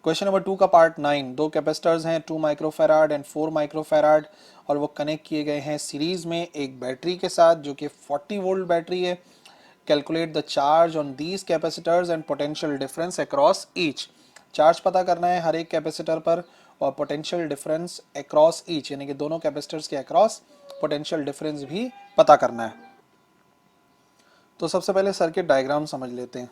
Question number 2 का part 9, दो capacitors हैं 2 माइक्रोफैराड एंड 4 माइक्रोफैराड और वो कनेक्ट किए गए हैं सीरीज में एक बैटरी के साथ जो कि 40 वोल्ट बैटरी है। Calculate the charge on these capacitors and potential difference across each. Charge पता करना है हर एक कैपेसिटर पर और पोटेंशियल डिफरेंस अक्रॉस ईच यानी कि दोनों कैपेसिटर्स के अक्रॉस पोटेंशियल डिफरेंस भी पता करना है। तो सबसे पहले सर्किट डायग्राम समझ लेते हैं।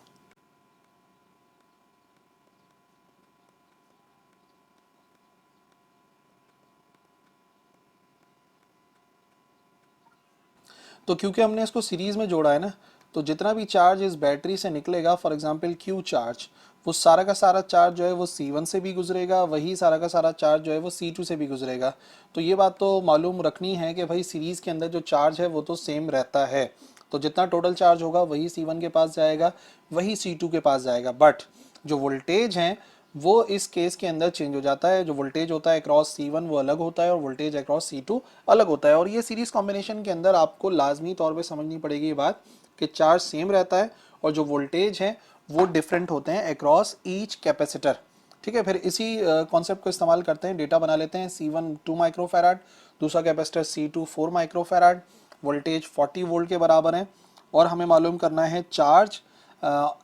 तो क्योंकि हमने इसको सीरीज में जोड़ा है ना, तो जितना भी चार्ज इस बैटरी से निकलेगा, फॉर एग्जांपल क्यू चार्ज, वो सारा का सारा चार्ज जो है वो C1 से भी गुजरेगा, वही सारा का सारा चार्ज जो है वो C2 से भी गुजरेगा। तो ये बात तो मालूम रखनी है कि भाई सीरीज के अंदर जो चार्ज है वो तो सेम रहता है। तो जितना टोटल चार्ज होगा वही C1 के पास जाएगा, वही C2 के पास जाएगा। बट जो वोल्टेज है वो इस केस के अंदर चेंज हो जाता है। जो वोल्टेज होता है अक्रॉस C1 वो अलग होता है और वोल्टेज अक्रॉस C2 अलग होता है। और ये सीरीज कॉम्बिनेशन के अंदर आपको लाजमी तौर पे समझनी पड़ेगी ये बात कि चार्ज सेम रहता है और जो वोल्टेज है वो डिफरेंट होते हैं अक्रॉस ईच कैपेसिटर। ठीक है, फिर इसी कॉन्सेप्ट को इस्तेमाल करते हैं, डेटा बना लेते हैं। C1 2 माइक्रोफैराड, दूसरा capacitor C2 4 microfarad, voltage 40 volt के बराबर है और हमें मालूम करना है चार्ज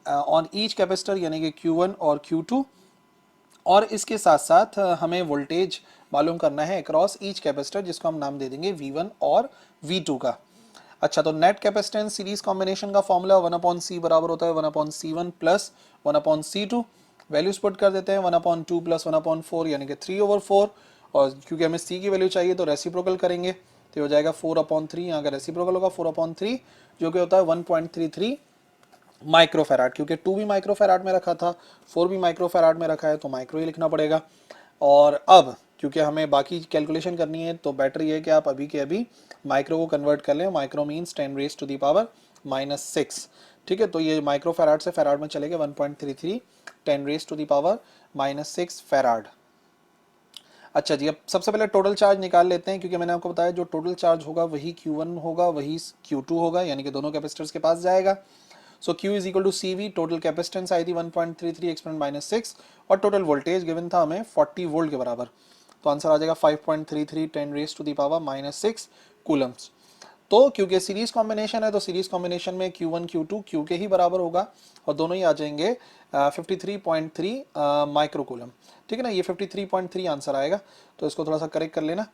ऑन ईच कैपेसिटर यानी कि Q1 और Q2। और इसके साथ साथ हमें वोल्टेज मालूम करना है अक्रॉस ईच कैपेसिटर जिसको हम नाम दे देंगे V1 और V2 का। अच्छा, तो नेट कैपेसिटेंस सीरीज कॉम्बिनेशन का फॉर्मूला 1/C बराबर होता है 1/C1 plus 1/C2। Values put कर देते हैं 1/2 प्लस 1/4 यानी कि 3/4। और क्योंकि हमें C की वैल्यू चाहिए तो रेसिप्रोकल करेंगे तो हो जाएगा 4/3। यहाँ का रेसिप्रोकल होगा 4/3 जो कि होता है 1.33 माइक्रोफैराड। क्योंकि 2 भी माइक्रोफैराड में रखा था, 4 भी माइक्रोफैराड में रखा है तो माइक्रो ही लिखना पड़ेगा। और अब क्योंकि हमें बाकी कैलकुलेशन करनी है तो बेटर ये है कि आप अभी के अभी माइक्रो को कन्वर्ट कर लें। Micro means 10⁻⁻⁻⁶। ठीक है, तो ये माइक्रोफैराड से फैराड में चलेगा 1.33 10⁻⁻⁶ फैराड। अच्छा जी, अब सबसे पहले टोटल चार्ज निकाल लेते हैं क्योंकि मैंने आपको बताया जो टोटल चार्ज होगा वही Q1 होगा वही Q2 होगा यानी कि दोनों कैपेसिटर्स के पास जाएगा। So Q is equal to CV, total capacitance आई थी 1.33 एक्सपोनेंट -6 और टोटल वोल्टेज गिवन था हमें 40 वोल्ट के बराबर। तो आंसर आ जाएगा 5.33 10⁻⁻⁶ कूलम्स। तो क्योंकि सीरीज कॉम्बिनेशन है तो सीरीज कॉम्बिनेशन में Q1 Q2 Q के ही बराबर होगा और दोनों ही आ जाएंगे 53.3 माइक्रोकूलम। ठीक है ना, ये 53.3 आंसर आएगा। तो इसको थोड़ा सा करेक्ट कर लेना।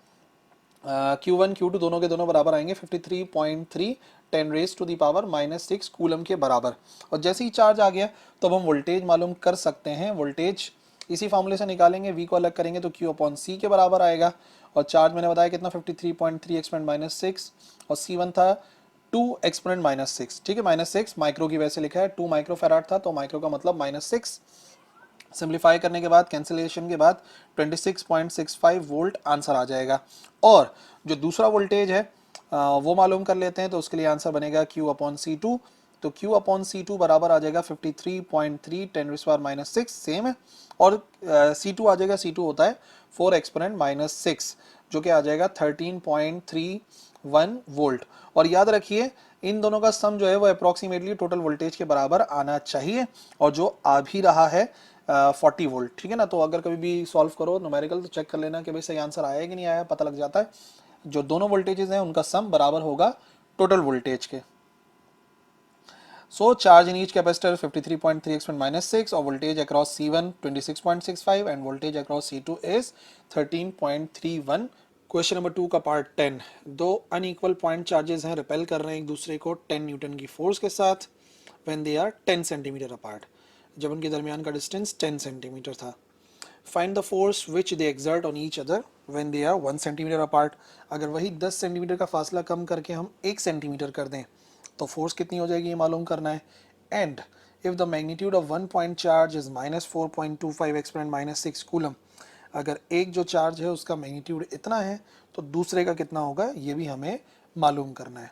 Q1 Q2 दोनों के दोनों बराबर आएंगे 53.3 10⁻⁻⁶ कूलम के बराबर। और जैसे ही चार्ज आ गया तो अब हम वोल्टेज मालूम कर सकते हैं। वोल्टेज इसी फार्मूले से निकालेंगे, V को अलग करेंगे तो Q/C के बराबर आएगा। और चार्ज मैंने बताया कितना 53.3 एक्सपोनेंट-6 और C1 था 2 एक्सपोनेंट-6। ठीक है, -6 माइक्रो की वैसे लिखा है, 2 माइक्रोफैराड था तो माइक्रो का मतलब -6। सिंप्लीफाई करने के बाद कैंसिलेशन के बाद 26.65 वोल्ट आंसर आ जाएगा। और जो दूसरा वोल्टेज है वो मालूम कर लेते हैं तो उसके लिए आंसर बनेगा Q/C2। तो Q/C2 बराबर आ जाएगा 53.3 10⁻⁻⁶ सेम है। और C2 आ जाएगा, C2 होता है 4 एक्सपोनेंट-6 जो कि आ जाएगा 13.31 वोल्ट। और याद रखिए इन दोनों का सम जो है वो अप्रॉक्सीमेटली टोटल वोल्टेज के बराबर आना चाहिए और जो आ भी रहा है 40 वोल्ट। ठीक है ना, तो अगर कभी भी सॉल्व करो न्यूमेरिकल तो चेक कर लेना कि भाई सही आंसर आया कि नहीं आया, पता लग जाता है। जो दोनों वोल्टेजेस हैं उनका सम बराबर होगा टोटल वोल्टेज के। सो चार्ज इन ईच कैपेसिटर 53.3 एक्सपोनेंट-6 और voltage across C1 26.65 end voltage across C2 is 13.31। Question number 2 का पार्ट 10, दो अनइक्वल पॉइंट चार्जेस हैं, रिपेल कर रहे हैं एक दूसरे को 10 न्यूटन की फोर्स के साथ when they are 10 centimetre apart, जब उनके दरमियान का डिस्टेंस 10 सेंटीमीटर था। Find the force which they exert on each other when they are 1 centimetre apart. अगर वही 10 सेंटीमीटर का फासला कम करके हम 1 सेंटीमीटर कर दें तो फोर्स कितनी हो जाएगी ये मालूम करना है। And if the magnitude of one point charge is -4.25 exponent minus six coulomb, अगर एक जो चार्ज है उसका मैग्नीट्यूड इतना है तो दूसरे का कितना होगा ये भी हमें मालूम करना है।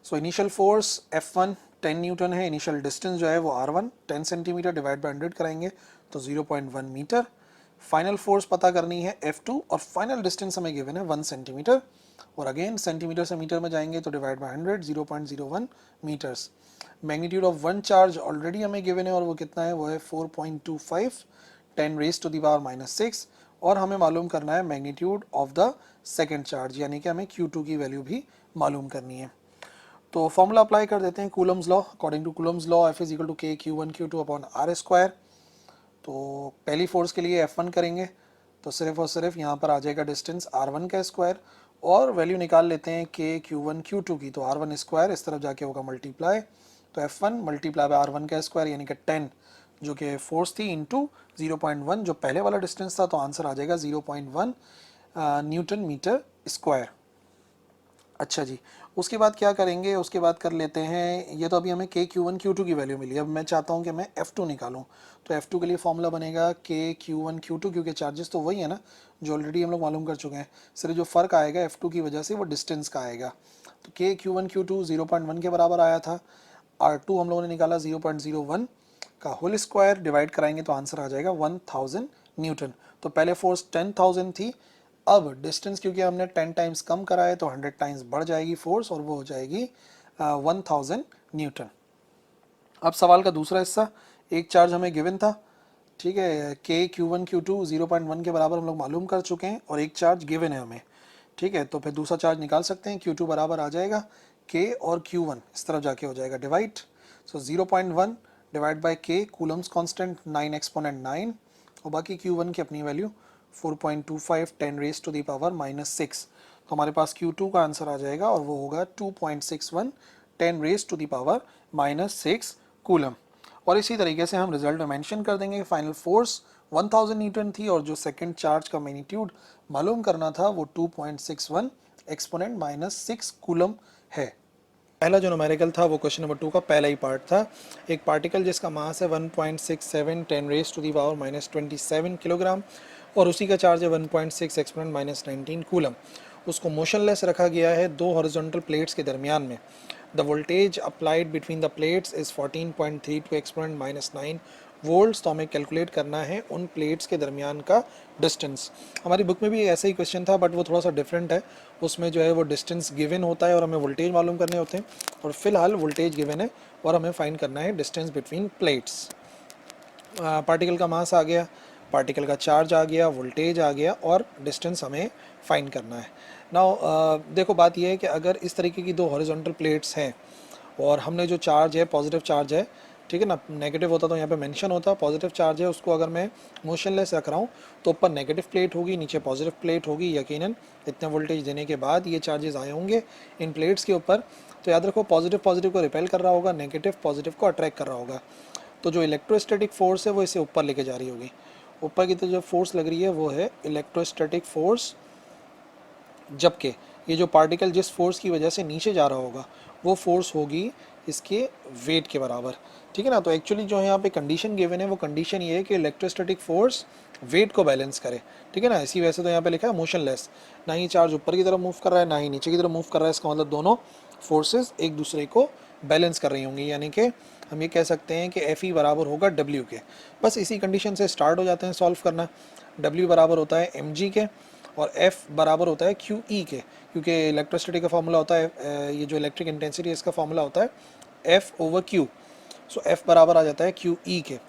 So initial force F1 10 Newton है, इनिशियल डिस्टेंस जो है वो R1 10 सेंटीमीटर डिवाइड बाय 100 करेंगे तो 0.1 मीटर। फाइनल फोर्स पता करनी है F2 और फाइनल डिस्टेंस हमें गिवन है 1 सेंटीमीटर। और अगेन सेंटीमीटर से मीटर में जाएंगे तो divide by 100, 0.01 metres. Magnitude of one charge already हमें गिवन है और वो कितना है, वो है 4.25 10 रेज टू द पावर -6। और हमें मालूम करना है magnitude of the second charge, यानी कि हमें Q2 की वैल्यू भी मालूम करनी है। तो फॉर्मूला अप्लाई कर देते हैं, Coulomb's law. According to Coulomb's law F is equal to K Q1 Q2 upon R square. तो पहली फोर्स के लिए F1 करेंगे तो सिर्फ और सिर्फ यहाँ पर आ जाएगा डिस्टेंस R1 का स्क्वायर, और वैल्यू निकाल लेते हैं K Q1 Q2 की, तो R1 स्क्वायर इस तरफ जाके होगा मल्टीप्लाई, तो F1 मल्टीप्लाई बाय R1 का स्क्वायर यानी कि 10 जो कि फोर्स थी इंटू 0.1 जो पहले वाला डिस्टेंस था, तो आंसर आ जाएगा 0.1 न्यूटन मीटर स्क्वायर। अच्छा जी, उसके बाद क्या करेंगे, उसके बाद कर लेते हैं, ये तो अभी हमें K Q1 Q2 की वैल्यू मिली। अब मैं चाहता हूँ कि मैं F2 निकालूँ, तो F2 के लिए फॉर्मूला बनेगा K Q1 Q2, क्योंकि चार्जेस तो वही है ना जो ऑलरेडी हम लोग मालूम कर चुके हैं, सिर्फ जो फ़र्क आएगा F2 की वजह से वो डिस्टेंस का आएगा। तो K Q1 Q2 0.1 के बराबर आया था, R2 हम लोगों ने निकाला 0.01 का होल स्क्वायर, डिवाइड कराएंगे तो आंसर आ जाएगा 1000 न्यूटन। तो पहले फोर्स 10,000 थी, अब डिस्टेंस क्योंकि हमने 10 टाइम्स कम करा है तो 100 टाइम्स बढ़ जाएगी फोर्स और वो हो जाएगी 1000 न्यूटन। अब सवाल का दूसरा हिस्सा, एक चार्ज हमें गिवन था, ठीक है, K Q1 Q2 0.1 के बराबर हम लोग मालूम कर चुके हैं, और एक चार्ज गिवन है हमें, ठीक है, तो फिर दूसरा चार्ज निकाल सकते हैं। Q2 बराबर आ जाएगा K और Q1 इस तरफ जाके हो जाएगा divide, so 0.1 divide by K, Coulomb's constant 9 exponent 9, और बाकी Q1 की अपनी value 4.25 10 raise to the power -6। तो हमारे पास Q2 का आंसर आ जाएगा और वो होगा 2.61 10 raise to the power -6 coulomb. और इसी तरीके से हम रिजल्ट में मेंशन कर देंगे कि फाइनल फोर्स 1000 न्यूटन थी और जो सेकंड चार्ज का मैग्नीट्यूड मालूम करना था वो 2.61 एक्सपोनेंट -6 कूलम है। पहला जो न्यूमेरिकल था वो क्वेश्चन नंबर 2 का पहला ही पार्ट था। एक पार्टिकल जिसका मास है 1.67 10 raise to the power -27 kilogram और उसी का चार्ज है 1.6 एक्सपोनेंट -19 कूलम, उसको मोशनलेस रखा गया है दो हॉरिजॉन्टल प्लेट्स के दरमियान में। The voltage applied between the plates is 14.32 exponent -9 volts. तो हमें कैलकुलेट करना है उन प्लेट्स के दरमियान का डिस्टेंस। हमारी बुक में भी ऐसा ही क्वेश्चन था बट वो थोड़ा सा डिफरेंट है, उसमें जो है वो डिस्टेंस गिवन होता है और हमें वोल्टेज मालूम करने होते हैं, और फिलहाल वोल्टेज गिवन है और हमें फाइंड करना है डिस्टेंस बिटवीन प्लेट्स। पार्टिकल का मास आ गया, पार्टिकल का चार्ज आ गया, वोल्टेज आ गया और डिस्टेंस हमें फाइंड करना है। नाउ देखो बात यह है कि अगर इस तरीके की दो हॉरिजॉन्टल प्लेट्स हैं और हमने जो चार्ज है पॉजिटिव चार्ज है, ठीक है ना, नेगेटिव होता तो यहाँ पे मेंशन होता, पॉजिटिव चार्ज है उसको अगर मैं मोशनलेस रख रहा हूँ तो ऊपर नेगेटिव प्लेट होगी नीचे पॉजिटिव प्लेट होगी, यकीनन इतने वोल्टेज देने के बाद ये चार्जेस आए होंगे इन प्लेट्स के ऊपर। तो याद रखो पॉजिटिव पॉजिटिव को रिपेल कर रहा होगा, नेगेटिव पॉजिटिव को अट्रैक्ट कर रहा होगा। तो जो इलेक्ट्रोस्टैटिक फोर्स है वो इसे ऊपर लेके जा रही होगी, ऊपर की तरफ जो फोर्स लग रही है वो है इलेक्ट्रोस्टैटिक फोर्स, जबकि ये जो पार्टिकल जिस फोर्स की वजह से नीचे जा रहा होगा वो फोर्स होगी इसके वेट के बराबर, ठीक है ना। तो एक्चुअली जो यहाँ पे कंडीशन गिवन है वो कंडीशन ये है कि इलेक्ट्रोस्टैटिक फोर्स वेट को बैलेंस करे, ठीक है ना। इसी वजह से तो यहाँ पे लिखा है मोशनलेस, ना ही चार्ज ऊपर की तरफ मूव कर रहा है ना ही नीचे की तरफ मूव कर रहा है, इसका मतलब दोनों फोर्सेस एक दूसरे को बैलेंस कर रही होंगी, यानी कि हम ये कह सकते हैं कि एफ ई बराबर होगा डब्ल्यू के। बस इसी कंडीशन से स्टार्ट हो जाते हैं सॉल्व करना। डब्ल्यू बराबर होता है एम जी के और एफ बराबर होता है क्यू ई के, क्योंकि इलेक्ट्रोसिटी का फॉर्मूला होता है, ये जो इलेक्ट्रिक इंटेंसिटी है इसका फॉर्मूला होता है एफ ओवर क्यू, सो एफ बराबर आ जाता है क्यू ई के,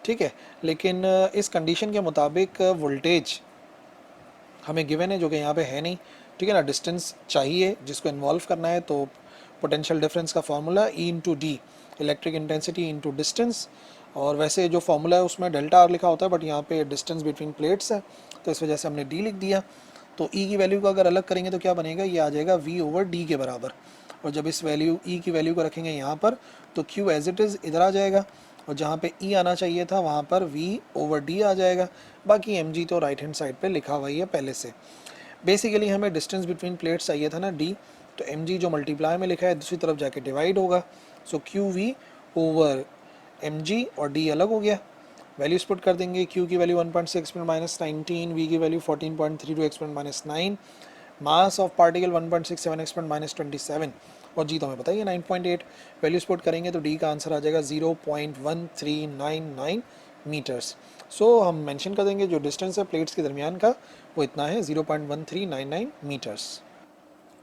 ठीक है। लेकिन इस कंडीशन के मुताबिक वोल्टेज हमें गिवन है जो कि यहाँ पे है नहीं, ठीक है ना। डिस्टेंस चाहिए जिसको इन्वॉल्व करना है, तो पोटेंशियल डिफरेंस का फार्मूला ई into D, electric intensity into distance, और वैसे जो फार्मूला है उसमें डेल्टा आर लिखा होता है बट यहाँ पे डिस्टेंस बिटवीन प्लेट्स है तो इस वजह से हमने डी लिख दिया। तो ई की वैल्यू को अगर अलग करेंगे तो क्या बनेगा, ये आ जाएगा वी ओवर डी के बराबर, और जब इस वैल्यू ई की वैल्यू को रखेंगे यहाँ पर तो क्यू एज इट इज़ इधर आ जाएगा, और जहाँ पे ई आना चाहिए था वहाँ पर वी ओवर डी आ जाएगा। बाकी एम जी तो राइट हैंड साइड पे लिखा हुआ ही है पहले से। बेसिकली हमें डिस्टेंस बिटवीन प्लेट्स चाहिए था ना डी, तो एम जी जो मल्टीप्लाई में लिखा है दूसरी तरफ जाके डिवाइड होगा, so Q V over M G और डी अलग हो गया। वैल्यूज पुट कर देंगे, क्यू की वैल्यू 1.6 एक्सपोनेंट -19, वी की value 14.32 exponent -9, mass of particle 1.67 exponent -27, और जी तो हमें बताइए 9.8। वैल्यूज पुट करेंगे तो डी का आंसर आ जाएगा 0.1399 मीटर्स। सो हम मेंशन कर देंगे जो डिस्टेंस है प्लेट्स के दरमियान का वो इतना है 0.1399 मीटर्स।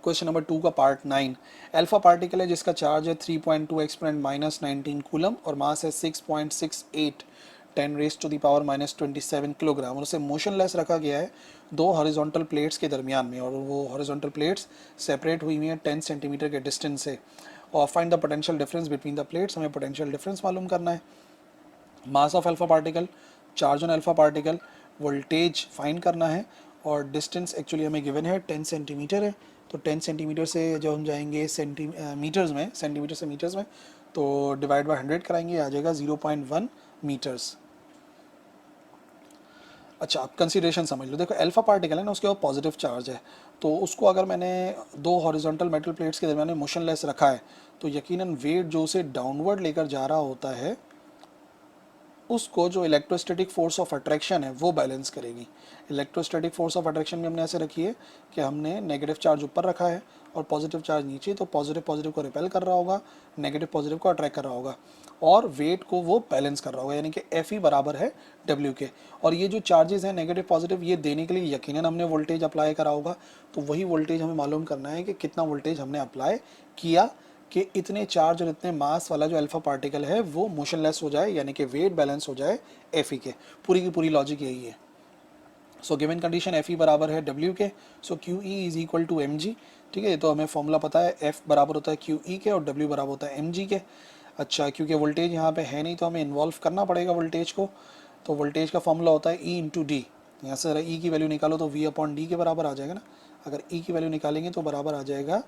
क्वेश्चन नंबर 2 का पार्ट 9, अल्फा पार्टिकल है जिसका चार्ज है 3.2 एक्सपोनेंट माइनस 19 कूलम और मास है 6.68 10 raise to the power minus 27 kilogram और उसे मोशनलेस रखा गया है दो हॉरिजॉन्टल प्लेट्स के दरमियान में और वो हॉरिजॉन्टल प्लेट्स सेपरेट हुई हैं 10 सेंटीमीटर के डिस्टेंस से। और find the potential difference between the plates, हमें पोटेंशियल डिफरेंस मालूम करना है। Mass of alpha particle, charge on alpha particle, voltage find करना है और डिस्टेंस एक्चुअली हमें गिवन है 10 सेंटीमीटर है। तो 10 सेंटीमीटर से जब हम जाएंगे मीटर्स में, सेंटीमीटर से मीटर्स में, तो डिवाइड बाय 100 कराएंगे, आ जाएगा 0.1 मीटर्स। अच्छा, आप कंसीडरेशन समझ लो। देखो अल्फा पार्टिकल है ना, उसके ऊपर पॉजिटिव चार्ज है, तो उसको अगर मैंने दो हॉरिजॉन्टल मेटल प्लेट्स के दरमियान में मोशनलेस रखा है तो यकीनन वेट जो उसे डाउनवर्ड लेकर जा रहा होता है उसको जो इलेक्ट्रोस्टैटिक फोर्स ऑफ अट्रैक्शन है वो बैलेंस करेगी। इलेक्ट्रोस्टैटिक फोर्स ऑफ अट्रैक्शन भी हमने ऐसे रखी है कि हमने नेगेटिव चार्ज ऊपर रखा है और पॉजिटिव चार्ज नीचे, तो पॉजिटिव पॉजिटिव को रिपेल कर रहा होगा, नेगेटिव पॉजिटिव को अट्रैक्ट कर रहा होगा और वेट को वो बैलेंस कर रहा होगा, यानी कि एफ ई बराबर है डब्ल्यू के। और ये जो चार्जेस हैं नेगेटिव पॉजिटिव, ये देने के लिए यकीनन हमने वोल्टेज अप्लाई करा होगा, तो वही वोल्टेज हमें मालूम करना है कि कितना वोल्टेज हमने अप्लाई किया कि इतने चार्ज और इतने मास वाला जो अल्फा पार्टिकल है वो मोशनलेस हो जाए, यानी कि वेट बैलेंस हो जाए एफ ई के। पूरी की पूरी लॉजिक यही है। So given condition F E बराबर है W K, so Q E is equal to M G. ठीक है, तो हमें फॉर्मूला पता है, एफ बराबर होता है क्यू ई के और डब्ल्यू बराबर होता है एम जी के। अच्छा, क्योंकि वोल्टेज यहाँ पे है नहीं तो हमें इन्वॉल्व करना पड़ेगा वोल्टेज को, तो वोल्टेज का फॉर्मूला होता है ई इंटू डी। यहाँ से ई की वैल्यू निकालो तो वी अपॉन डी के बराबर आ जाएगा ना। अगर ई की वैल्यू निकालेंगे तो बराबर आ जाएगा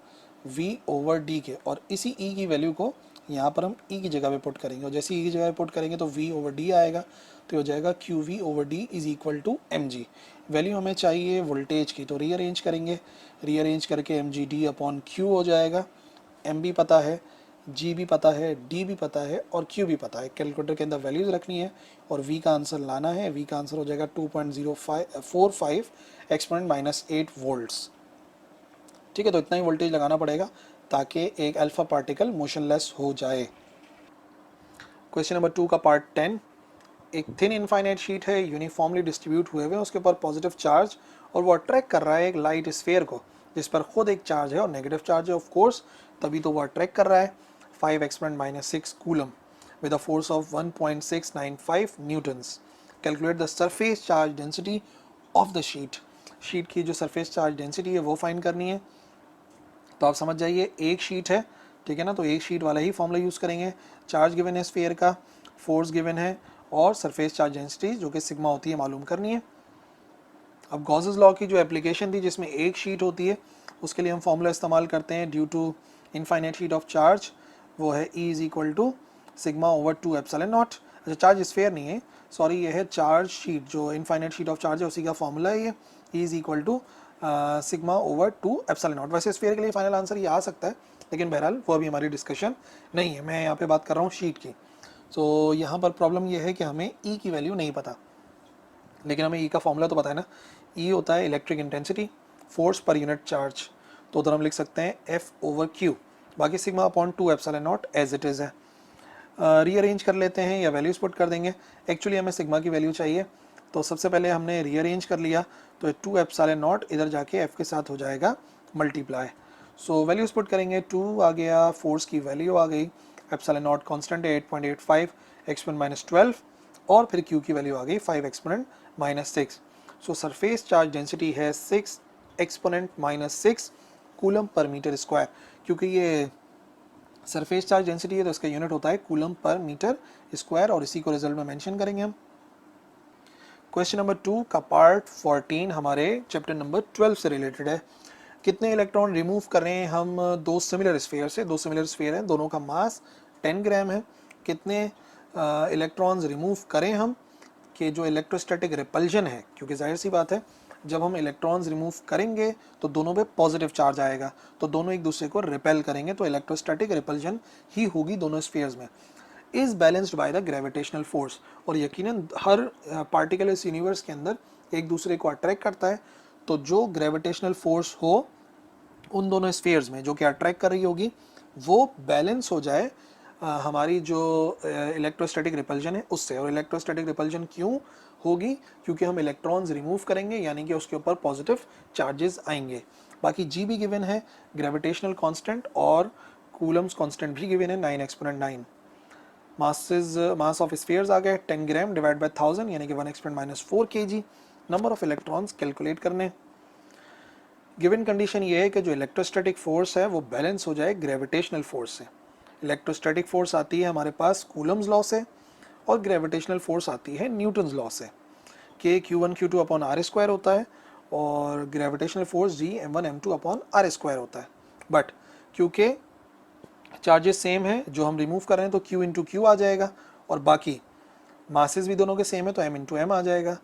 वी ओवर डी के, और इसी ई की वैल्यू को यहाँ पर हम ई की जगह पे पुट करेंगे और जैसे ई की जगह पे पुट करेंगे तो वी ओवर डी आएगा, तो हो जाएगा Q V over D is equal to M G. Value हमें चाहिए वोल्टेज की, तो रीअरेंज करेंगे, रीअरेंज करके M G D upon Q हो जाएगा। एम भी पता है, जी भी पता है, डी भी पता है और क्यू भी पता है। कैलकुलेटर के अंदर वैल्यूज़ रखनी है और वी का आंसर लाना है। वी का आंसर हो जाएगा 2.045 एक्सपोनेंट माइनस 8 वोल्ट्स। ठीक है, तो इतना ही वोल्टेज लगाना पड़ेगा ताकि एक अल्फा पार्टिकल मोशनलेस हो जाए। क्वेश्चन नंबर 2 का पार्ट 10, एक थिन इनफाइनाइट शीट है, यूनिफॉर्मली डिस्ट्रीब्यूट हुए हुए, उसके ऊपर पॉजिटिव चार्ज और वो अट्रैक्ट कर रहा है एक लाइट स्फेयर को जिस पर खुद एक चार्ज है और नेगेटिव चार्ज है ऑफ कोर्स, तभी तो वो अट्रैक्ट कर रहा है 5 exponent minus 6 coulomb with a force of 1.695 Newton's. Calculate the surface charge density of the sheet. Sheet की जो सरफेस चार्ज डेंसिटी है वो फाइंड करनी है। तो आप समझ जाइए, एक शीट है, ठीक है ना, तो एक शीट वाला ही फॉर्मूला यूज़ करेंगे। चार्ज गिवन है स्फीयर का, फोर्स गिवन है और सरफेस चार्ज डेंसिटी जो कि सिग्मा होती है मालूम करनी है। अब गॉसेस लॉ की जो एप्लीकेशन थी जिसमें एक शीट होती है, उसके लिए हम फॉर्मूला इस्तेमाल करते हैं due to infinite sheet of charge, वो है E is equal to sigma over 2 epsilon naught. अच्छा, चार्ज स्फीयर नहीं है, सॉरी, ये है चार्ज शीट, जो इनफाइनाइट शीट ऑफ चार्ज है उसी का फॉर्मूला है ये, E is equal to sigma over 2 epsilon naught. वैसे स्फीयर के लिए फाइनल आंसर ये आ सकता है, लेकिन बहरहाल वो अभी हमारी डिस्कशन नहीं है, मैं यहाँ पे बात कर रहा हूँ शीट की। तो यहाँ पर प्रॉब्लम ये है कि हमें ई की वैल्यू नहीं पता, लेकिन हमें ई का फॉर्मूला तो पता है ना। ई होता है इलेक्ट्रिक इंटेंसिटी, फोर्स पर यूनिट चार्ज, तो उधर हम लिख सकते हैं एफ ओवर क्यू, बाकी sigma upon 2 epsilon naught as it is है। रीअरेंज कर लेते हैं या वैल्यूज पुट कर देंगे। एक्चुअली हमें सिग्मा की वैल्यू चाहिए, तो सबसे पहले हमने रीअरेंज कर लिया, तो 2 एप्सिलॉन नॉट इधर जाके एफ के साथ हो जाएगा मल्टीप्लाई। सो वैल्यूज पुट करेंगे, 2 आ गया, फोर्स की वैल्यू आ गई, एप्सिलॉन नॉट कॉन्स्टेंट है 8.85 एक्सपोनेंट माइनस 12 और फिर क्यू की वैल्यू आ गई 5 exponent minus 6। So surface charge density है 6 एक्सपोनेंट माइनस 6 कूलम पर मीटर स्क्वायर। क्योंकि ये सरफेस चार्ज डेंसिटी है तो इसका यूनिट होता है कूलम पर मीटर स्क्वायर, और इसी को रिजल्ट में मेंशन करेंगे हम। क्वेश्चन नंबर 2 का पार्ट 14 हमारे चैप्टर नंबर 12 से रिलेटेड है। कितने इलेक्ट्रॉन रिमूव कर रहे हैं हम दो सिमिलर स्फीयर से, दो सिमिलर स्फीयर हैं, दोनों का मास 10 ग्राम है। कितने इलेक्ट्रॉन्स रिमूव करें हम कि जो इलेक्ट्रोस्टैटिक रिपल्जन है, क्योंकि जाहिर सी बात है जब हम इलेक्ट्रॉन्स रिमूव करेंगे तो दोनों पे पॉजिटिव चार्ज आएगा, तो दोनों एक दूसरे को रिपेल करेंगे, तो इलेक्ट्रोस्टैटिक रिपल्जन ही होगी दोनों स्फीयर्स में। Is balanced by the gravitational force, और यकीनन हर पार्टिकल इस यूनिवर्स के अंदर एक दूसरे को अट्रैक्ट करता है, तो जो ग्रेविटेशनल फोर्स हो उन दोनों स्फीयर्स में जो कि अट्रैक्ट कर रही होगी वो बैलेंस हो जाए हमारी जो इलेक्ट्रोस्टैटिक रिपल्जन है उससे। और इलेक्ट्रोस्टैटिक रिपल्जन क्यों होगी? क्योंकि हम इलेक्ट्रॉन्स रिमूव करेंगे, यानी कि उसके ऊपर पॉजिटिव चार्जेस आएंगे। बाकी जी भी गिवन है, ग्रेविटेशनल कांस्टेंट और कूलम्स कांस्टेंट भी गिवन है 9 एक्सपोनेंट 9। मास ऑफ स्फीयर्स आ गए 10 ग्राम डिवाइड बाय 1000 यानी कि 1 exponent minus 4 kg। Number of electrons calculate करने। गिवन कंडीशन ये है कि जो इलेक्ट्रोस्टैटिक फोर्स है वो बैलेंस हो जाए ग्रेविटेशनल फोर्स से। इलेक्ट्रोस्टैटिक फोर्स आती है हमारे पास कूलम्स लॉ से और ग्रेविटेशनल फोर्स आती है न्यूटन्स लॉ से। के Q1 Q2 upon R square होता है और gravitational force G M1 M2 upon R square होता है। बट क्योंकि चार्जेस सेम है, जो हम रिमूव कर रहे हैं तो Q इंटू क्यू आ जाएगा और बाकी मासेस भी दोनों के सेम है तो M इंटू एम आ जाएगा।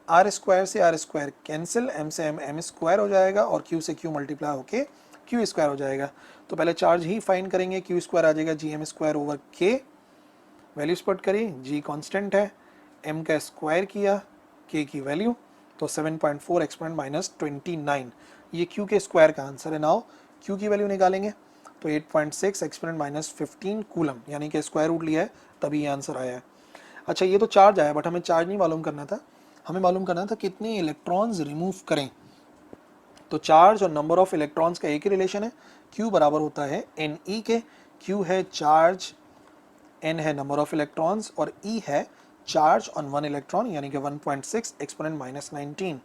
आर स्क्वायर से आर स्क्वायर कैंसिल, एम से एम स्क्वायर हो जाएगा और क्यू से क्यू मल्टीप्लाई होके क्यू स्क्वायर हो जाएगा। तो पहले चार्ज ही फाइंड करेंगे, क्यू स्क्वायर आ जाएगा जी एम स्क्वायर ओवर के। वैल्यू स्पॉट करी, जी कांस्टेंट है, एम का स्क्वायर किया, के की वैल्यू तो 7.4 एक्सपोनेंट माइनस 29, ये क्यू के स्क्वायर का आंसर है। नाउ क्यू की वैल्यू निकालेंगे तो 8.6 एक्सपोनेंट माइनस 15 कूलम, यानी कि स्क्वायर रूट लिया है तभी ये आंसर आया है। अच्छा ये तो चार्ज आया, बट हमें चार्ज नहीं मालूम करना था, हमें मालूम करना था कितने इलेक्ट्रॉन्स रिमूव करें। तो चार्ज और नंबर ऑफ इलेक्ट्रॉन्स का एक ही रिलेशन है, Q बराबर होता है Ne के। Q है चार्ज, N है नंबर ऑफ इलेक्ट्रॉन्स और E है चार्ज ऑन वन इलेक्ट्रॉन, यानी कि 1.6 एक्सपोनेंट माइनस 19।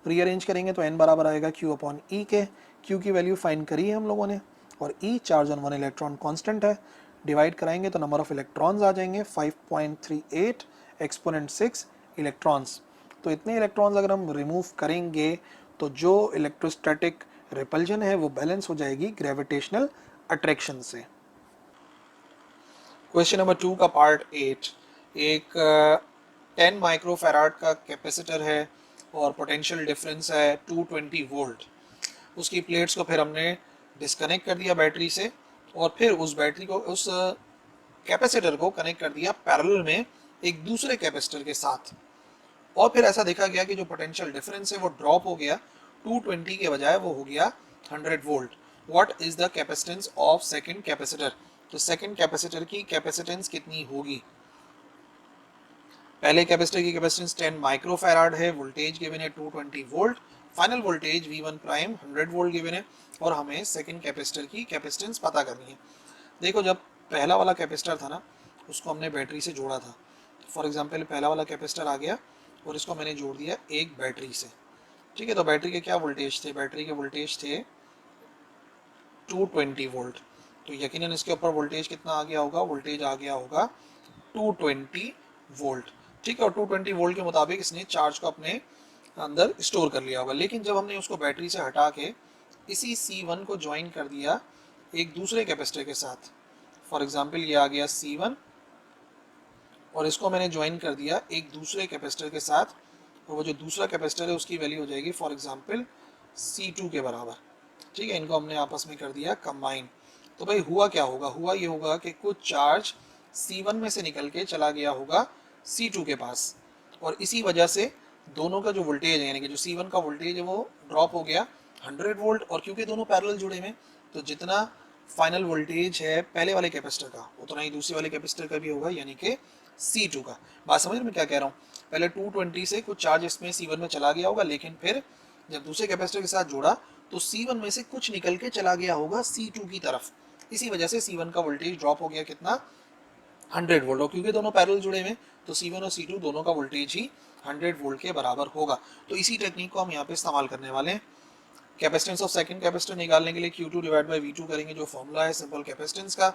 रीअरेंज करेंगे तो N बराबर आएगा Q अपॉन E के। Q की वैल्यू फाइंड करी है हम लोगों ने और E charge on one electron constant है। डिवाइड कराएंगे तो नंबर ऑफ इलेक्ट्रॉन्स आ जाएंगे 5.38 एक्सपोनेंट 6 इलेक्ट्रॉन्स। तो इतने इलेक्ट्रॉन्स अगर हम रिमूव करेंगे तो जो इलेक्ट्रोस्टैटिक रिपल्जन है वो बैलेंस हो जाएगी ग्रेविटेशनल अट्रैक्शन से। क्वेश्चन नंबर 2 का पार्ट 8, एक 10 माइक्रोफैराड का कैपेसिटर है और पोटेंशियल डिफरेंस है 220 वोल्ट। उसकी प्लेट्स को फिर हमने डिस्कनेक्ट कर दिया बैटरी से और फिर उस बैटरी को, उस कैपेसिटर को कनेक्ट कर दिया पैरेलल में एक दूसरे कैपेसिटर के साथ। और फिर ऐसा देखा गया कि जो पोटेंशियल डिफरेंस है वो ड्रॉप हो गया, 220 के बजाय वो हो गया 100 volt. What is the capacitance of second capacitor? तो सेकंड कैपेसिटर की कैपेसिटेंस कितनी होगी? पहले कैपेसिटर की कैपेसिटेंस 10 माइक्रोफैराड है, वोल्टेज गिवन है 220 volt, final voltage V1 prime 100 volt given है और हमें सेकंड कैपेसिटर की कैपेसिटेंस पता करनी है। देखो जब पहला वाला कैपेसिटर था ना, उसको हमने बैटरी से जोड़ा था। फॉर एग्जांपल पहला वाला कैपेसिटर आ गया और इसको मैंने जोड़ दिया एक बैटरी से, ठीक है। तो बैटरी के क्या वोल्टेज थे? बैटरी के वोल्टेज थे 220 वोल्ट, तो यकीनन इसके ऊपर वोल्टेज कितना आ गया होगा? वोल्टेज आ गया होगा 220 वोल्ट, ठीक है। और 220 वोल्ट के मुताबिक इसने चार्ज को अपने अंदर स्टोर कर लिया होगा। लेकिन जब हमने उसको बैटरी से हटा के इसी C1 को ज्वाइन कर दिया एक दूसरे कैपेसिटर के साथ, फॉर एग्जांपल ये आ गया C1 और इसको मैंने ज्वाइन कर दिया एक दूसरे कैपेसिटर के साथ, और वो जो दूसरा कैपेसिटर है उसकी वैल्यू हो जाएगी फॉर एग्जांपल C2 के बराबर, ठीक है। इनको हमने आपस में कर दिया कंबाइन। तो भाई हुआ क्या होगा? हुआ ये होगा कि कुछ चार्ज C1 में से निकल के चला गया होगा C2 के पास और इसी वजह से दोनों का जो वोल्टेज है, यानी कि जो C1 का वोल्टेज है वो ड्रॉप हो गया 100 वोल्ट। और क्योंकि दोनों पैरेलल जुड़े हुए तो जितना फाइनल वोल्टेज है पहले वाले कैपेसिटर का उतना ही दूसरे वाले कैपेसिटर का भी होगा, यानी कि C2 का। बात समझ में क्या कह रहा हूँ? पहले 220 से कुछ चार्ज इसमें C1 में चला गया होगा, लेकिन फिर जब दूसरे कैपेसिटर के साथ जोड़ा तो C1 में से कुछ निकल के चला गया होगा C2 की तरफ। इसी वजह से C1 का वोल्टेज ड्रॉप हो गया कितना? 100 वोल्ट। और क्योंकि दोनों पैरेलल जुड़े हुए तो C1 और C2 दोनों का वोल्टेज ही 100 वोल्ट के बराबर होगा। तो इसी टेक्निक को हम यहाँ पे इस्तेमाल करने वाले हैं। कैपेसिटेंस ऑफ सेकंड कैपेसिटर निकालने के लिए Q2 डिवाइड बाय V2 करेंगे, जो फॉर्मूला है सिंपल कैपेसिटेंस का।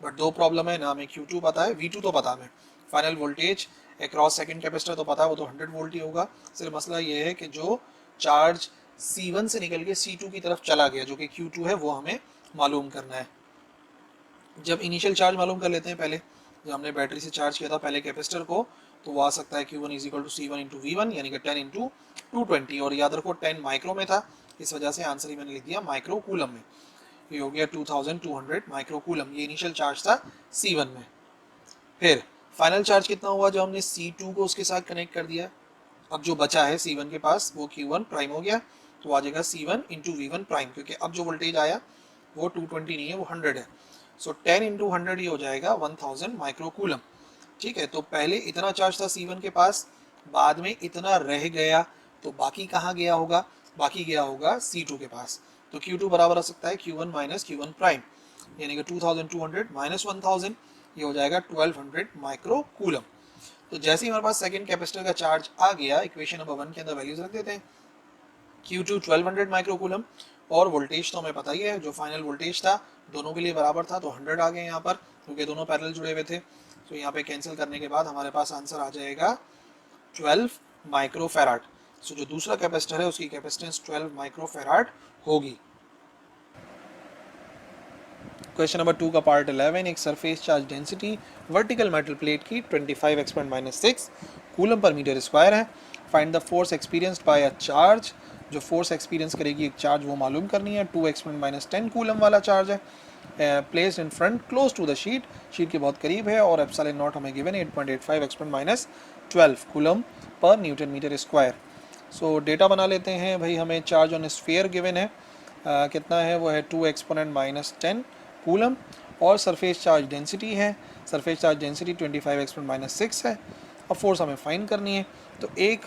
बट दो प्रॉब्लम है ना, हमें Q2 पता है, V2 तो पता हमें। Final voltage across second capacitor तो पता है, वो तो 100 वोल्ट ही होगा। सिर्फ मसला ये है कि जो चार्ज C1 से निकल के C2 की तरफ चला गया जो कि Q2 है, वो हमें मालूम करना है। जब इनिशियल चार्ज मालूम कर लेते हैं पहले, जब हमने बैटरी से चार्ज किया था पहले कैपेसिटर को, तो वो आ सकता है Q1 is equal to C1 into V1, यानी कि 10 इंटू 220। और याद रखो 10 माइक्रो में था, इस वजह से आंसर ही मैंने लिख दिया माइक्रो कूलम में। ये हो गया 2200 माइक्रो कूलम, ये इनिशियल चार्ज था C1 में। फिर फाइनल चार्ज कितना हुआ जब हमने C2 को उसके साथ कनेक्ट कर दिया? अब जो बचा है C1 के पास वो Q1 प्राइम हो गया, तो आ जाएगा C1 इंटू V1 प्राइम, क्योंकि अब जो वोल्टेज आया वो 220 नहीं है, वो 100 है। सो 10 इंटू 100 ही हो जाएगा 1000 माइक्रो कूलम, ठीक है। तो पहले इतना चार्ज था C1 के पास, बाद में इतना रह गया, तो बाकी कहाँ गया होगा? बाकी गया होगा C2 के पास। तो Q2 बराबर आ सकता है Q1 माइनस Q1 प्राइम, यानी कि 2200 माइनस 1000, ये हो जाएगा 1200 माइक्रो कूलम। तो जैसे ही हमारे पास सेकंड कैपेसिटर का चार्ज आ गया, इक्वेशन नंबर 1 के अंदर वैल्यूज रख देते हैं। Q2 1200 माइक्रो कूलम, और वोल्टेज तो हमें पता ही है, जो फाइनल वोल्टेज था दोनों के लिए बराबर था, तो 100 आ गए यहाँ पर क्योंकि दोनों पैरेलल जुड़े हुए थे। तो यहाँ पे कैंसिल करने के बाद हमारे पास आंसर आ जाएगा 12 माइक्रोफैराड। सो जो दूसरा कैपेसिटर है उसकी कैपेसिटेंस 12 माइक्रोफैराड होगी। क्वेश्चन नंबर 2 का पार्ट 11, एक surface charge density vertical metal plate की 25 एक्सपोनेंट माइनस 6 कूलम पर मीटर स्क्वायर है। Find the force experienced by a charge, जो फोर्स एक्सपीरियंस करेगी एक चार्ज वो मालूम करनी है। 2 एक्सपोनेंट माइनस 10 कूलम वाला चार्ज है, placed in front close to the sheet, sheet के बहुत करीब है, और एप्सिलॉन नॉट हमें गिवन 8.85 एक्सपोनेंट माइनस 12 कूलम पर newton metre square. So data बना लेते हैं भाई। हमें चार्ज ऑन स्फीयर गिवन है, कितना है वो है 2 एक्सपोनेंट माइनस 10 कूलम, और सरफेस चार्ज डेंसिटी है, surface charge density 25 exponent minus 6 है, और फोर्स हमें फाइंड करनी है। तो एक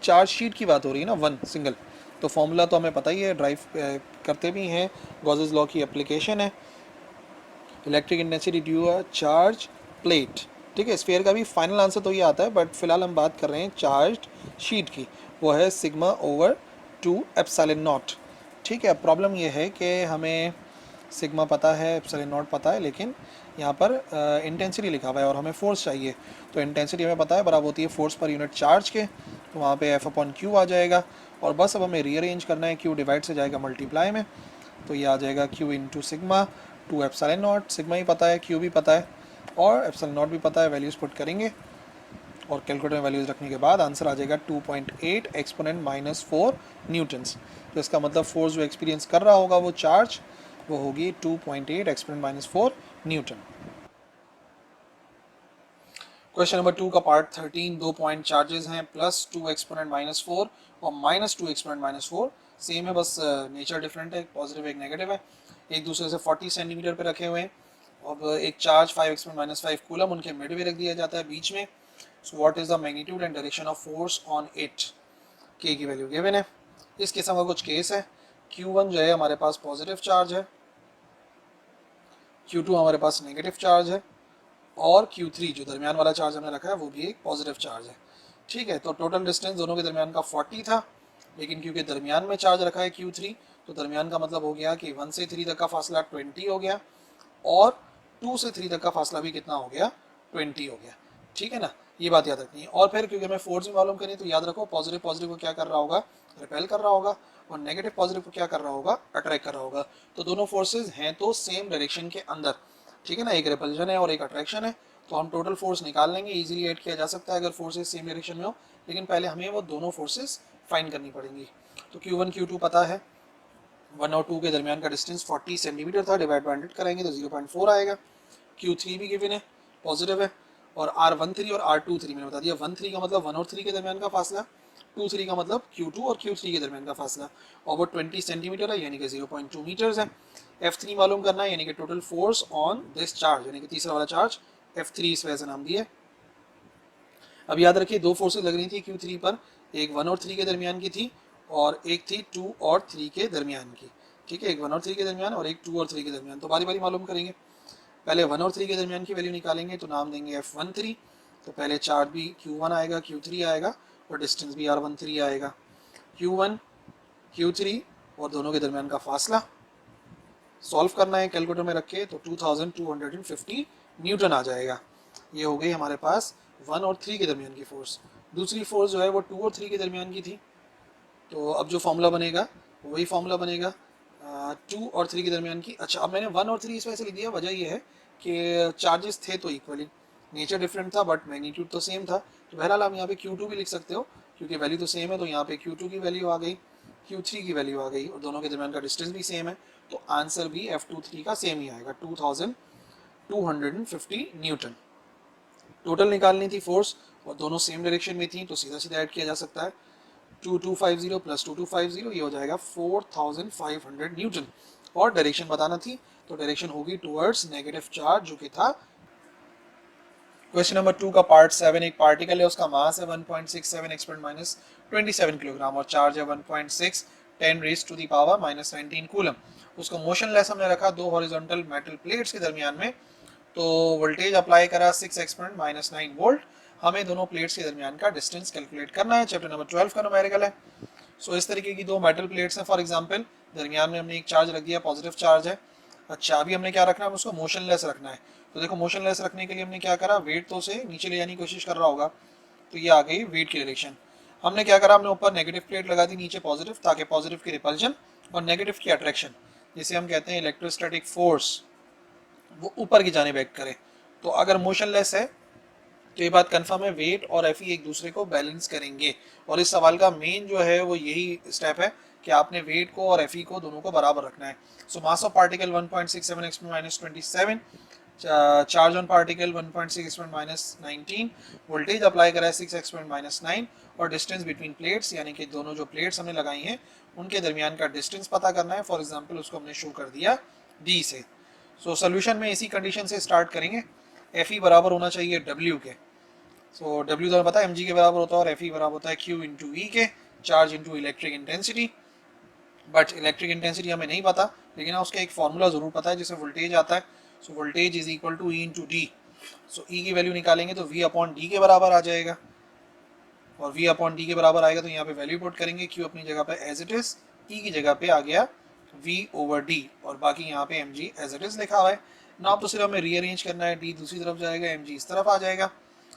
चार्ज शीट की बात हो रही है ना, वन सिंगल, तो फॉर्मूला तो हमें पता ही है, ड्राइव करते भी हैं, गॉसेस लॉ की एप्लीकेशन है, electric intensity due a charge plate. ठीक है, स्फीयर का भी फाइनल आंसर तो ये आता है, बट फिलहाल हम बात कर रहे हैं चार्ज शीट की, वो है सिग्मा ओवर 2 एप्सिलॉन नॉट। ठीक है, प्रॉब्लम ये है कि हमें सिग्मा पता है, एप्सिलॉन नॉट पता है, लेकिन यहाँ पर इंटेंसिटी लिखा हुआ है और हमें फोर्स चाहिए। तो इंटेंसिटी हमें पता है बराबर होती है फोर्स पर यूनिट चार्ज के, तो वहाँ पे F अपॉन Q आ जाएगा, और बस अब हमें रीअरेंज करना है, Q डिवाइड से जाएगा मल्टीप्लाई में, तो ये आ जाएगा Q into sigma 2 epsilon naught. Sigma ही पता है, Q भी पता है, और एप्सिलॉन नॉट भी पता है, वैल्यूज़ पुट करेंगे और कैलकुलेटर में वैल्यूज़ रखने के बाद आंसर आ जाएगा 2.8 एक्सपोनेंट माइनस 4 न्यूटन्स। तो इसका मतलब फोर्स जो एक्सपीरियंस कर रहा होगा वो चार्ज, वो होगी 2.8 exponent minus 4 Newton. Question number 2 का पार्ट 13, 2 पॉइंट चार्जेस हैं, प्लस 2 एक्सपोनेंट माइनस 4 और माइनस 2 एक्सपोनेंट माइनस 4, सेम है, बस नेचर डिफरेंट है, एक पॉजिटिव एक नेगेटिव है, एक दूसरे से 40 सेंटीमीटर पे रखे हुए हैं। अब एक चार्ज 5 एक्सपोनेंट माइनस 5 कूलम उनके मिड में रख दिया जाता है, बीच में। So what is the magnitude and direction of force on it, के की वैल्यू गिवन है। इस किस्म का कुछ केस है, Q1 जो है हमारे पास पॉजिटिव चार्ज है, Q2 हमारे पास नेगेटिव चार्ज है, और Q3 जो दरमियान वाला चार्ज हमने रखा है वो भी एक पॉजिटिव चार्ज है। ठीक है, तो टोटल डिस्टेंस दोनों के दरमियान का 40 था, लेकिन क्योंकि दरमियान में चार्ज रखा है Q3, तो दरमियान का मतलब हो गया कि 1 से 3 तक का फासला 20 हो गया, और 2 से 3 तक का फासला भी कितना हो गया, 20 हो गया। ठीक है ना, ये बात याद रखनी है। और फिर क्योंकि हमें फोर्स भी मालूम करनी है, तो याद रखो पॉजिटिव पॉजिटिव को क्या कर रहा होगा, रिपेल कर रहा होगा, और नेगेटिव पॉजिटिव को क्या कर रहा होगा, अट्रैक्ट कर रहा होगा। तो दोनों फोर्सेज हैं तो सेम डायरेक्शन के अंदर। ठीक है ना, एक रिपल्जन है और एक अट्रैक्शन है, तो हम टोटल फोर्स निकाल लेंगे, इजीली ऐड किया जा सकता है अगर फोर्सेज सेम डायरेक्शन में हो, लेकिन पहले हमें वो दोनों फोर्सेज फाइंड करनी पड़ेंगी। तो Q1 Q2 पता है, 1 और 2 के दरमियान का डिस्टेंस 40 सेंटीमीटर था, डिवाइड बाय 100 करेंगे तो 0.4 आएगा। Q3 भी गिवन है, पॉजिटिव है, और R13 और R23 मैंने बता दिया। 1-3 का मतलब 1 और 3 के दरमियान का फासला, 2-3 का मतलब Q2 और Q3 के दरमियान का फासला, और वो 20 सेंटीमीटर है, यानी कि 0.2 मीटर्स है। F3 मालूम करना है, यानी कि total force on this charge, यानी कि तीसरा वाला चार्ज F3 इस वजह से नाम दिया। अब याद रखिए दो फोर्सेज लग रही थी Q3 पर, एक 1 और 3 के दरमियान की थी, और एक थी 2 और 3 के दरमियान की। ठीक है, एक 1 और 3 के दरमियान और एक 2 और 3 के दरमियान, तो बारी बारी मालूम करेंगे। पहले 1 और 3 के दरमियान की वैल्यू निकालेंगे, तो नाम देंगे F13, तो पहले चार्ज भी Q1 आएगा, Q3 आएगा, और डिस्टेंस भी R13 आएगा। Q1 Q3 और दोनों के दरमियान का फासला सॉल्व करना है कैलकुलेटर में रख के, तो 2250 न्यूटन आ जाएगा। ये हो गई हमारे पास 1 और 3 के दरमियान की फोर्स। दूसरी फोर्स जो है वो 2 और 3 के दरमियान की थी, तो अब जो फॉर्मूला बनेगा वही फॉर्मूला बनेगा 2 और 3 के दरमियान की। अच्छा, अब मैंने 1 और 3 इस वजह से लिख दिया, वजह ये है कि चार्जेस थे तो इक्वली, नेचर डिफरेंट था बट मैग्नीट्यूड तो सेम था, तो बहरहाल आप यहाँ पे Q2 भी लिख सकते हो, क्योंकि वैल्यू तो सेम है, तो यहाँ पे Q2 की वैल्यू आ गई, Q3 की वैल्यू आ गई, और दोनों के दरमियान का डिस्टेंस भी सेम है, तो आंसर भी F23 का सेम ही आएगा, 2250 न्यूटन। टोटल निकालनी थी फोर्स, और दोनों सेम डायरेक्शन में थी, तो सीधा सीधा ऐड किया जा सकता है। 2250 प्लस 2250, ये हो जाएगा 4500 न्यूटन, और डायरेक्शन बताना थी, तो डायरेक्शन होगी टुवर्ड्स नेगेटिव चार्ज, जो कि था क्वेश्चन नंबर 2 का पार्ट 7, एक पार्टिकल है, उसका मास है 1.67 एक्सपोनेंट माइनस 27 किलोग्राम और चार्ज है 1.6 10 raise to the power minus 19 coulomb. उसको मोशनलेस हमने रखा दो हॉरिजॉन्टल मेटल प्लेट्स के दरमियान में, तो वोल्टेज अप्लाई करा 6 एक्सपोनेंट माइनस 9 वोल्ट। हमें दोनों प्लेट्स के दरमियान का डिस्टेंस कैलकुलेट करना है। चैप्टर नंबर 12 का न्यूमेरिकल है। सो इस तरीके की दो मेटल प्लेट्स हैं। फॉर एग्जांपल दरमियान में हमने एक चार्ज रख दिया, पॉजिटिव चार्ज है। अच्छा, अभी हमने क्या रखना है, उसको मोशनलेस रखना है। तो देखो मोशनलेस रखने के लिए हमने क्या करा, वेट तो से नीचे ले जाने की कोशिश कर रहा होगा, तो ये आ गई वेट की डायरेक्शन। हमने क्या करा, हमने ऊपर नेगेटिव प्लेट लगा दी, नीचे पॉजिटिव, ताकि पॉजिटिव की रिपल्जन और नेगेटिव की अट्रैक्शन, जिसे हम कहते हैं इलेक्ट्रोस्टैटिक फोर्स, वो ऊपर की जानिब एक्ट करे। तो अगर मोशनलेस है तो ये बात कंफर्म है, वेट और एफ एक दूसरे को बैलेंस करेंगे। और इस सवाल का मेन जो है वो यही स्टेप है कि आपने वेट को और एफ को दोनों को बराबर रखना है। So mass of particle 1.67 exponent minus 27, charge on particle 1.6 exponent minus 19, voltage apply करा है 6 एक्सपोनेंट माइनस 9, और डिस्टेंस बिटवीन प्लेट्स, यानी कि दोनों जो प्लेट्स हमने लगाई हैं उनके दरमियान का डिस्टेंस पता करना है। फॉर एग्जाम्पल उसको हमने शो कर दिया डी से। सो सोल्यूशन में इसी कंडीशन से स्टार्ट करेंगे। एफ बराबर होना चाहिए डब्ल्यू के। सो डब्ल्यू तो पता है mg के बराबर होता है, और एफ बराबर होता है q इंटू ई के, charge into electric intensity. But electric intensity हमें नहीं पता, लेकिन उसका एक फॉर्मूला जरूर पता है जिससे वोल्टेज आता है। So voltage is equal to E into D. So E की वैल्यू निकालेंगे तो v अपॉन डी के बराबर आ जाएगा, और v अपॉन डी के बराबर आएगा तो यहाँ पे वैल्यू पुट करेंगे, q अपनी जगह पे एज इट इज, ई की जगह पे आ गया v ओवर d, और बाकी यहाँ पे mg एज इट इज लिखा हुआ है ना। तो सिर्फ हमें रीअरेंज करना है, d दूसरी तरफ जाएगा, mg इस तरफ आ जाएगा।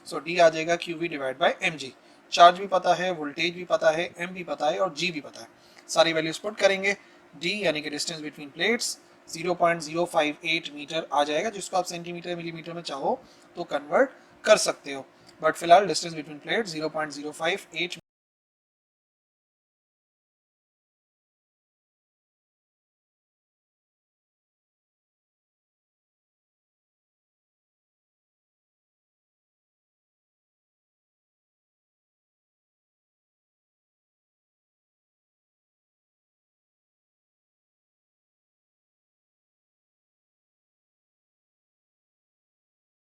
सो d आ जाएगा qv divide by mg। Charge भी पता है, वोल्टेज भी पता है, m भी पता है और g भी पता है। सारी वैल्यूज पुट करेंगे। d यानी कि डिस्टेंस बिटवीन प्लेट्स 0.058 मीटर आ जाएगा, जिसको आप सेंटीमीटर मिलीमीटर में चाहो तो कन्वर्ट कर सकते हो, बट फिलहाल डिस्टेंस बिटवीन प्लेट 0.058